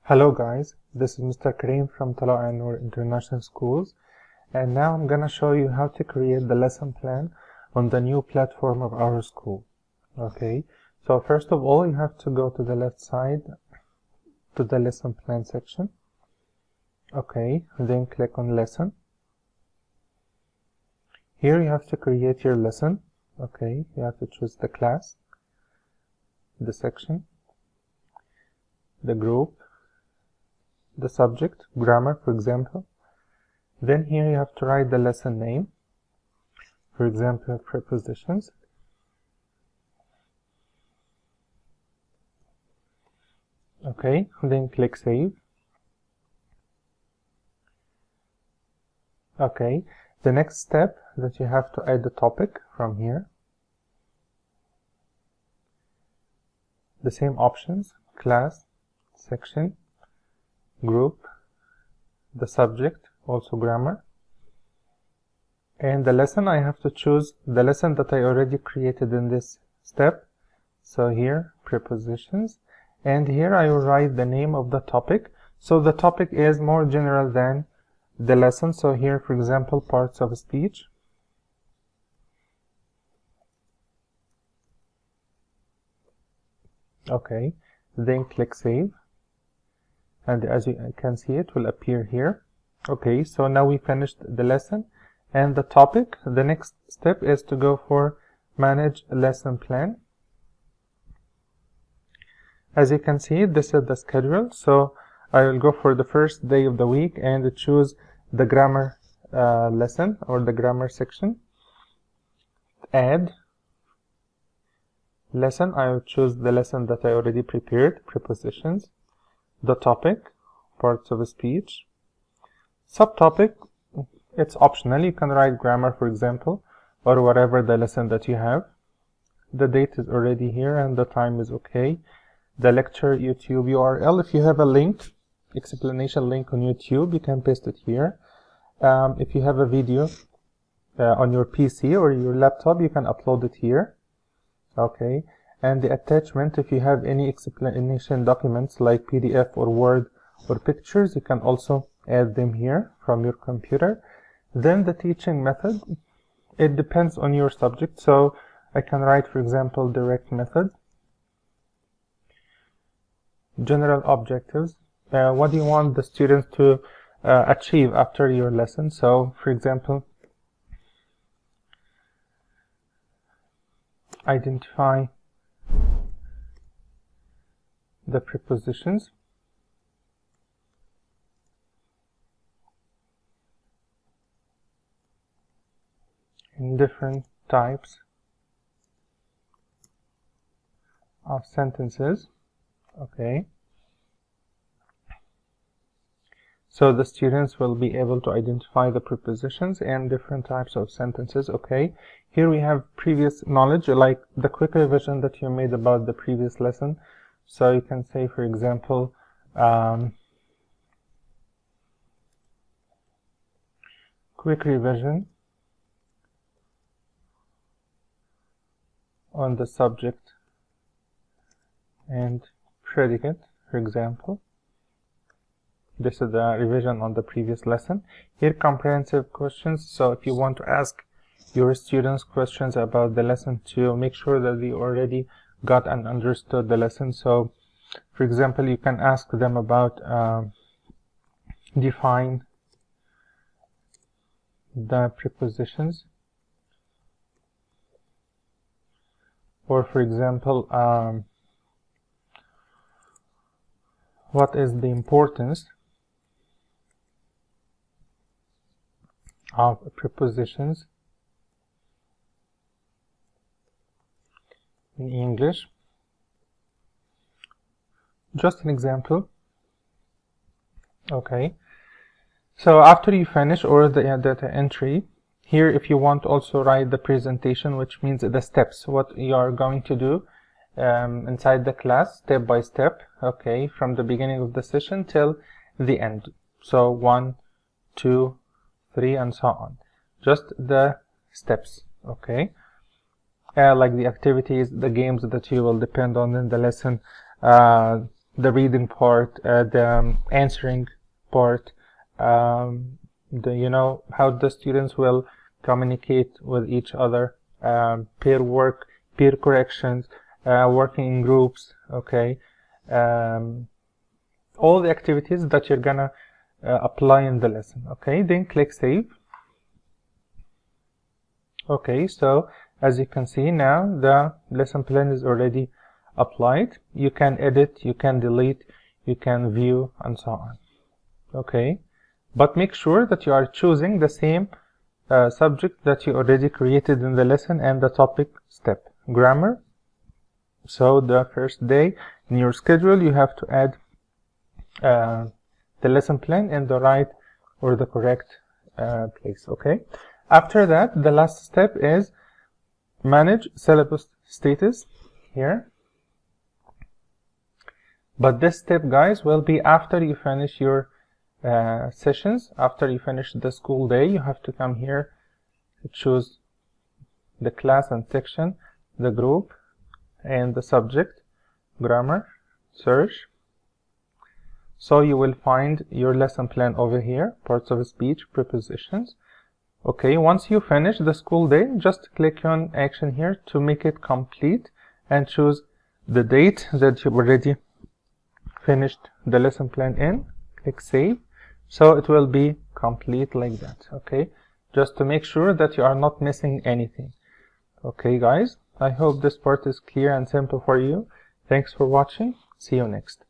Hello guys, this is Mr. Kareem from Al-Noor International Schools, and now I'm gonna show you how to create the lesson plan on the new platform of our school. Okay, so first of all you have to go to the left side to the lesson plan section. Okay, then click on lesson. Here you have to create your lesson. Okay, you have to choose the class, the section, the group, the subject, grammar for example. Then here you have to write the lesson name, for example prepositions. Okay, then click save. Okay, the next step that you have to add the topic from here. The same options, class, section, group, the subject, also grammar, and the lesson. I have to choose the lesson that I already created in this step. So here prepositions, and here I will write the name of the topic. So the topic is more general than the lesson. So here for example parts of speech. Okay, then click save. And as you can see, it will appear here. Okay, so now we finished the lesson and the topic. The next step is to go for manage lesson plan. As you can see, this is the schedule. So I will go for the first day of the week and choose the grammar lesson or the grammar section. Add lesson. I will choose the lesson that I already prepared, prepositions. The topic, parts of speech. Subtopic, it's optional. You can write grammar for example, or whatever the lesson that you have. The date is already here and the time is okay. The lecture YouTube URL, if you have a link, explanation link on YouTube, you can paste it here. If you have a video on your PC or your laptop, you can upload it here. Okay. And the attachment, if you have any explanation documents like PDF or Word or pictures, you can also add them here from your computer. Then the teaching method, it depends on your subject. So I can write for example direct method. General objectives, what do you want the students to achieve after your lesson? So for example, identify the prepositions, in different types of sentences. Okay, so the students will be able to identify the prepositions and different types of sentences. Okay, here we have previous knowledge, like the quick revision that you made about the previous lesson. So you can say for example quick revision on the subject and predicate, for example. This is the revision on the previous lesson. Here comprehensive questions, so if you want to ask your students questions about the lesson to make sure that they already got and understood the lesson. So for example you can ask them about define the prepositions, or for example what is the importance of prepositions in English. Just an example. Okay, so after you finish or the data entry, here if you want also write the presentation, which means the steps, what you are going to do inside the class step by step. Okay, from the beginning of the session till the end. So 1, 2, 3 and so on, just the steps. Okay, like the activities, the games that you will depend on in the lesson, the reading part, the answering part, how the students will communicate with each other, peer work, peer corrections, working in groups, okay, all the activities that you're gonna apply in the lesson. Okay, then click save. Okay, so as you can see now, the lesson plan is already applied. You can edit, you can delete, you can view, and so on. Okay, but make sure that you are choosing the same subject that you already created in the lesson and the topic step. Grammar. So the first day in your schedule, you have to add the lesson plan in the right or the correct place. Okay. After that, the last step is manage syllabus status here. But this step, guys, will be after you finish your sessions. After you finish the school day, you have to come here to choose the class and section, the group, and the subject, grammar, search. So you will find your lesson plan over here, parts of speech, prepositions. Okay, once you finish the school day, just click on action here to make it complete and choose the date that you already finished the lesson plan in. Click save. So it will be complete like that. Okay, just to make sure that you are not missing anything. Okay, guys, I hope this part is clear and simple for you. Thanks for watching. See you next.